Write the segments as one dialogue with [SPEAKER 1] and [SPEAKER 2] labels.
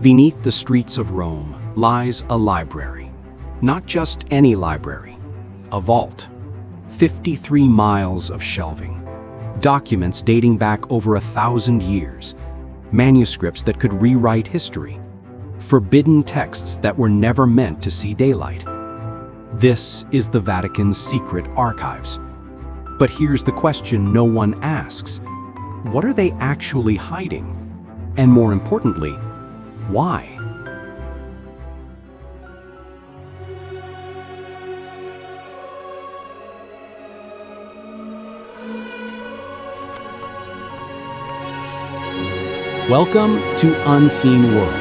[SPEAKER 1] Beneath the streets of Rome lies a library. Not just any library, a vault. 53 miles of shelving. Documents dating back over 1,000 years. Manuscripts that could rewrite history. Forbidden texts that were never meant to see daylight. This is the Vatican's Secret Archives. But here's the question no one asks. What are they actually hiding? And more importantly, why? Welcome to Unseen World.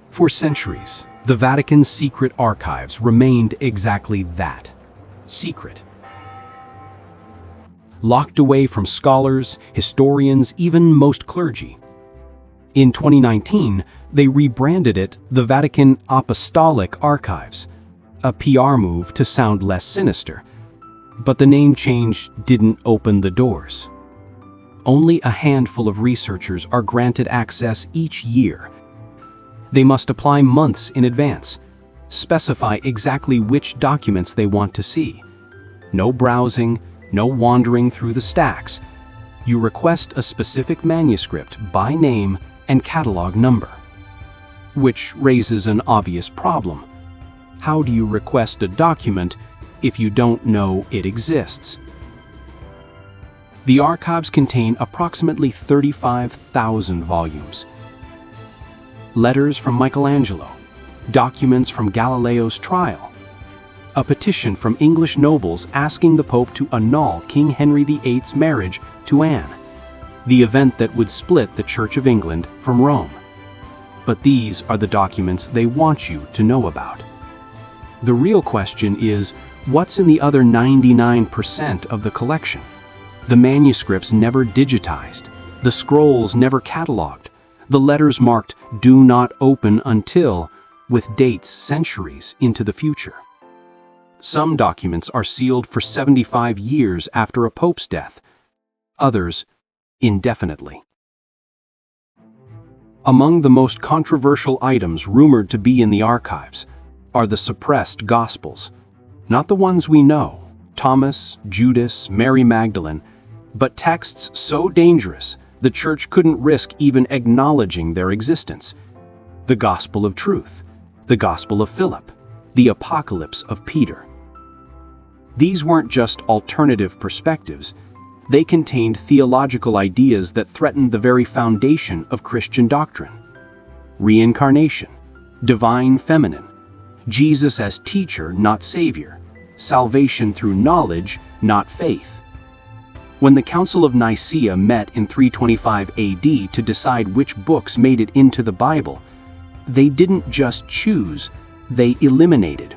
[SPEAKER 1] For centuries, the Vatican's Secret Archives remained exactly that, secret. Locked away from scholars, historians, even most clergy. In 2019, they rebranded it the Vatican Apostolic Archives, a PR move to sound less sinister. But the name change didn't open the doors. Only a handful of researchers are granted access each year. They must apply months in advance, specify exactly which documents they want to see. No browsing, no wandering through the stacks. You request a specific manuscript by name and catalog number. Which raises an obvious problem. How do you request a document if you don't know it exists? The archives contain approximately 35,000 volumes. Letters from Michelangelo, documents from Galileo's trial, a petition from English nobles asking the Pope to annul King Henry VIII's marriage to Anne, the event that would split the Church of England from Rome. But these are the documents they want you to know about. The real question is, what's in the other 99% of the collection? The manuscripts never digitized, the scrolls never catalogued, the letters marked "Do not open until," with dates centuries into the future. Some documents are sealed for 75 years after a pope's death, others indefinitely. Among the most controversial items rumored to be in the archives are the suppressed Gospels. Not the ones we know, Thomas, Judas, Mary Magdalene, but texts so dangerous the Church couldn't risk even acknowledging their existence. The Gospel of Truth, the Gospel of Philip, the Apocalypse of Peter. These weren't just alternative perspectives, they contained theological ideas that threatened the very foundation of Christian doctrine. Reincarnation, divine feminine, Jesus as teacher, not savior, salvation through knowledge, not faith. When the Council of Nicaea met in 325 AD to decide which books made it into the Bible, they didn't just choose, they eliminated.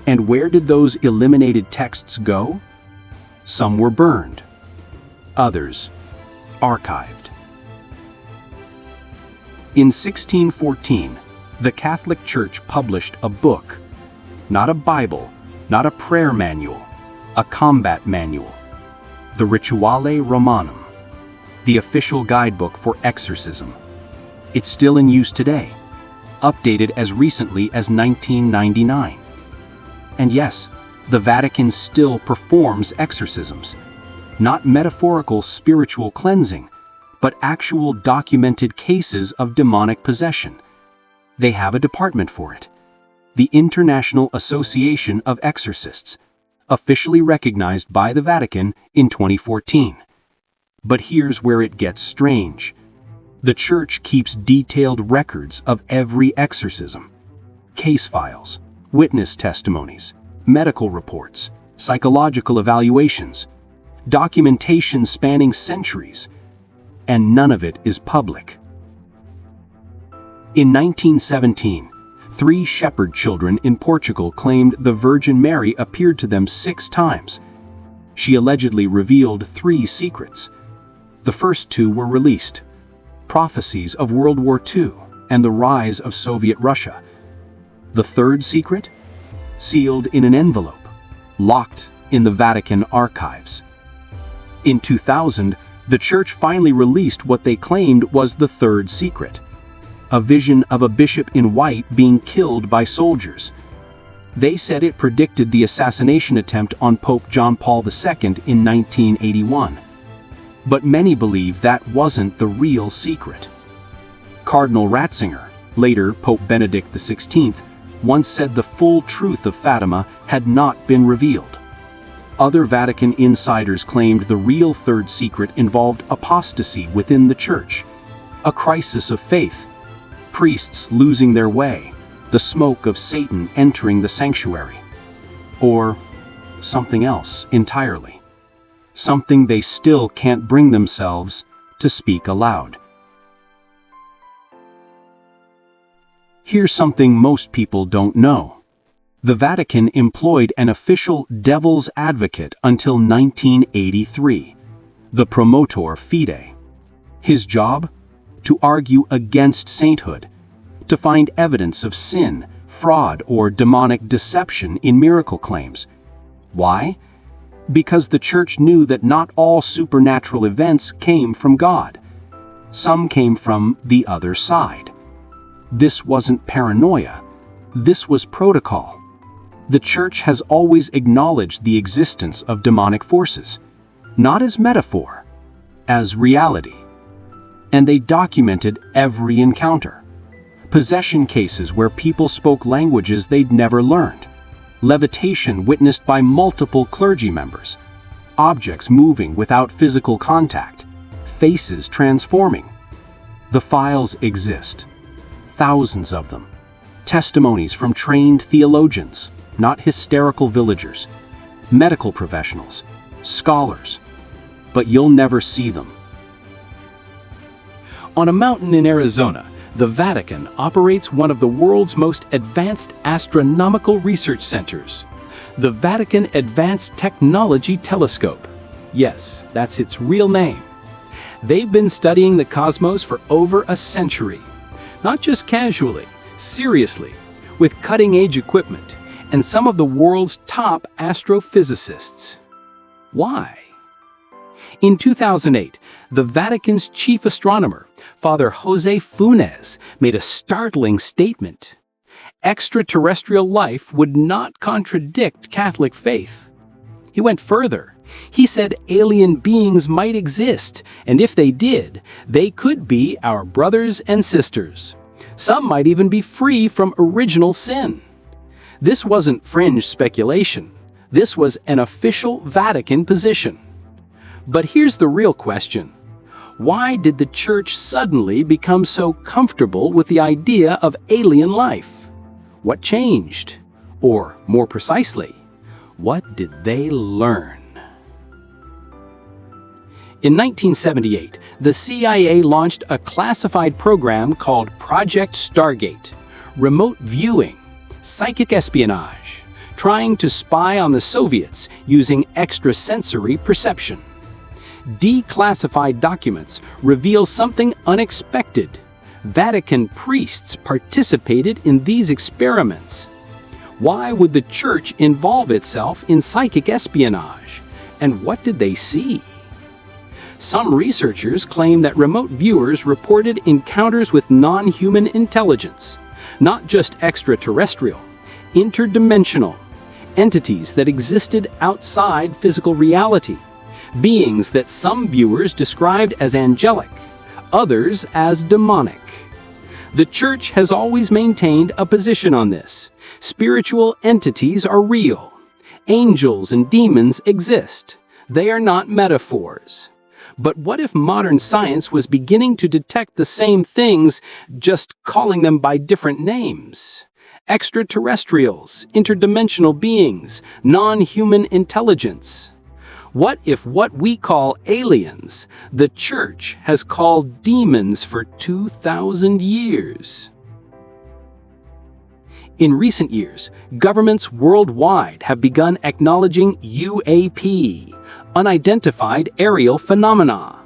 [SPEAKER 1] And where did those eliminated texts go? Some were burned, others archived. In 1614, the Catholic Church published a book, not a Bible, not a prayer manual, a combat manual, the Rituale Romanum, the official guidebook for exorcism. It's still in use today, updated as recently as 1999. And yes, the Vatican still performs exorcisms, not metaphorical spiritual cleansing, but actual documented cases of demonic possession. They have a department for it, the International Association of Exorcists, officially recognized by the Vatican in 2014. But here's where it gets strange. The Church keeps detailed records of every exorcism, case files, witness testimonies, medical reports, psychological evaluations, documentation spanning centuries, and none of it is public. In 1917, 3 shepherd children in Portugal claimed the Virgin Mary appeared to them 6 times. She allegedly revealed 3 secrets. The first 2 were released: prophecies of World War II and the rise of Soviet Russia. The third secret? Sealed in an envelope, locked in the Vatican archives. In 2000, The church finally released what they claimed was the third secret: a vision of a bishop in white being killed by soldiers. They said it predicted the assassination attempt on Pope John Paul II in 1981. But many believe that wasn't the real secret. Cardinal Ratzinger, later Pope Benedict XVI, once said the full truth of Fatima had not been revealed. Other Vatican insiders claimed the real third secret involved apostasy within the church, a crisis of faith, priests losing their way, the smoke of Satan entering the sanctuary, or something else entirely. Something they still can't bring themselves to speak aloud. Here's something most people don't know. The Vatican employed an official devil's advocate until 1983, the promotor fide. His job? To argue against sainthood, to find evidence of sin, fraud, or demonic deception in miracle claims. Why? Because the church knew that not all supernatural events came from God. Some came from the other side. This wasn't paranoia. This was protocol. The church has always acknowledged the existence of demonic forces, not as metaphor, as reality. And they documented every encounter. Possession cases where people spoke languages they'd never learned. Levitation witnessed by multiple clergy members. Objects moving without physical contact. Faces transforming. The files exist. Thousands of them. Testimonies from trained theologians, not hysterical villagers. Medical professionals. Scholars. But you'll never see them. On a mountain in Arizona, the Vatican operates one of the world's most advanced astronomical research centers, the Vatican Advanced Technology Telescope. Yes, that's its real name. They've been studying the cosmos for over a century. Not just casually, seriously, with cutting-edge equipment and some of the world's top astrophysicists. Why? In 2008, the Vatican's chief astronomer, Father Jose Funes, made a startling statement. Extraterrestrial life would not contradict Catholic faith. He went further. He said alien beings might exist, and if they did, they could be our brothers and sisters. Some might even be free from original sin. This wasn't fringe speculation. This was an official Vatican position. But here's the real question. Why did the church suddenly become so comfortable with the idea of alien life? What changed? Or, more precisely, what did they learn? In 1978, the CIA launched a classified program called Project Stargate, remote viewing, psychic espionage, trying to spy on the Soviets using extrasensory perception. Declassified documents reveal something unexpected. Vatican priests participated in these experiments. Why would the church involve itself in psychic espionage? And what did they see? Some researchers claim that remote viewers reported encounters with non-human intelligence, not just extraterrestrial, interdimensional, entities that existed outside physical reality. Beings that some viewers described as angelic, others as demonic. The church has always maintained a position on this. Spiritual entities are real. Angels and demons exist. They are not metaphors. But what if modern science was beginning to detect the same things, just calling them by different names? Extraterrestrials, interdimensional beings, non-human intelligence. What if what we call aliens, the church has called demons for 2,000 years? In recent years, governments worldwide have begun acknowledging UAP, unidentified aerial phenomena.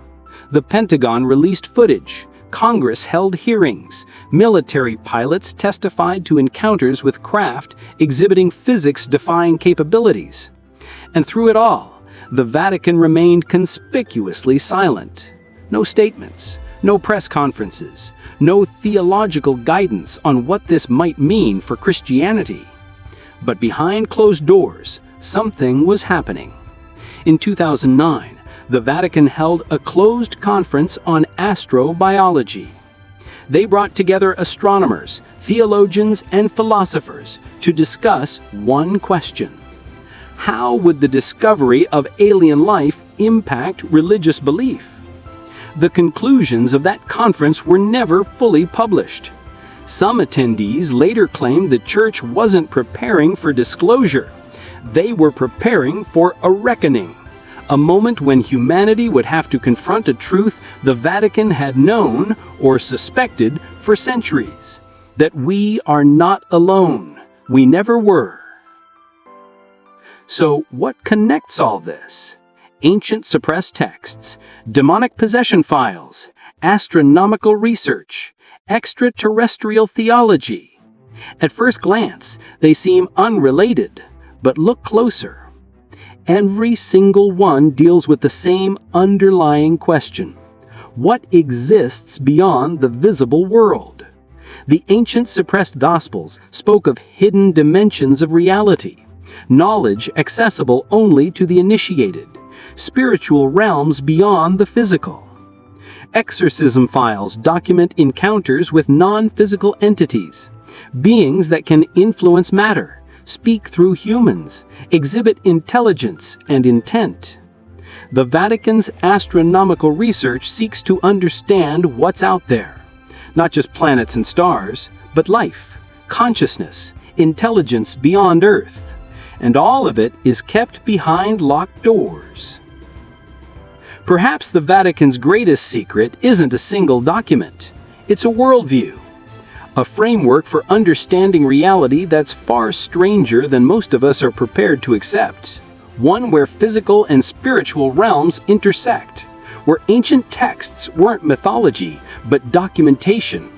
[SPEAKER 1] The Pentagon released footage, Congress held hearings, military pilots testified to encounters with craft exhibiting physics-defying capabilities. And through it all, the Vatican remained conspicuously silent. No statements, no press conferences, no theological guidance on what this might mean for Christianity. But behind closed doors, something was happening. In 2009, the Vatican held a closed conference on astrobiology. They brought together astronomers, theologians, and philosophers to discuss one question: how would the discovery of alien life impact religious belief? The conclusions of that conference were never fully published. Some attendees later claimed the Church wasn't preparing for disclosure. They were preparing for a reckoning, a moment when humanity would have to confront a truth the Vatican had known or suspected for centuries: that we are not alone. We never were. So, what connects all this? Ancient suppressed texts, demonic possession files, astronomical research, extraterrestrial theology. At first glance, they seem unrelated, but look closer. Every single one deals with the same underlying question: what exists beyond the visible world? The ancient suppressed Gospels spoke of hidden dimensions of reality, knowledge accessible only to the initiated, spiritual realms beyond the physical. Exorcism files document encounters with non-physical entities, beings that can influence matter, speak through humans, exhibit intelligence and intent. The Vatican's astronomical research seeks to understand what's out there. Not just planets and stars, but life, consciousness, intelligence beyond Earth. And all of it is kept behind locked doors. Perhaps the Vatican's greatest secret isn't a single document. It's a worldview. A framework for understanding reality that's far stranger than most of us are prepared to accept. One where physical and spiritual realms intersect. Where ancient texts weren't mythology, but documentation.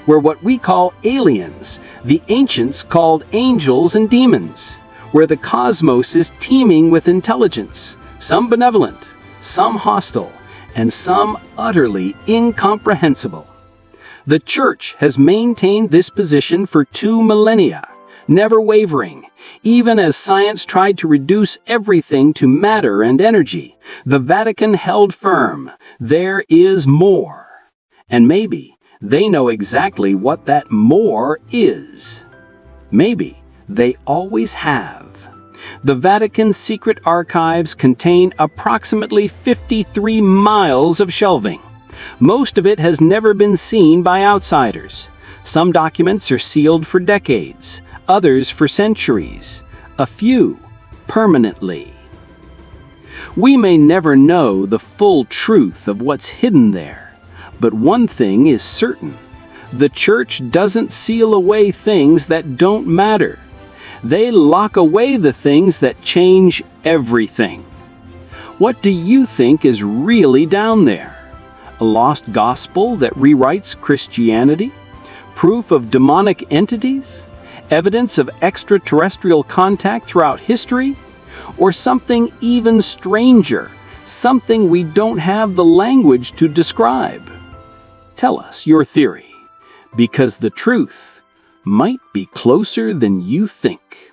[SPEAKER 1] Where what we call aliens, the ancients called angels and demons. Where the cosmos is teeming with intelligence, some benevolent, some hostile, and some utterly incomprehensible. The Church has maintained this position for 2 millennia, never wavering. Even as science tried to reduce everything to matter and energy, the Vatican held firm. There is more. And maybe they know exactly what that more is. Maybe they always have. The Vatican Secret Archives contain approximately 53 miles of shelving. Most of it has never been seen by outsiders. Some documents are sealed for decades, others for centuries, a few permanently. We may never know the full truth of what's hidden there, but one thing is certain: the Church doesn't seal away things that don't matter. They lock away the things that change everything. What do you think is really down there? A lost gospel that rewrites Christianity? Proof of demonic entities? Evidence of extraterrestrial contact throughout history? Or something even stranger, something we don't have the language to describe? Tell us your theory, because the truth might be closer than you think.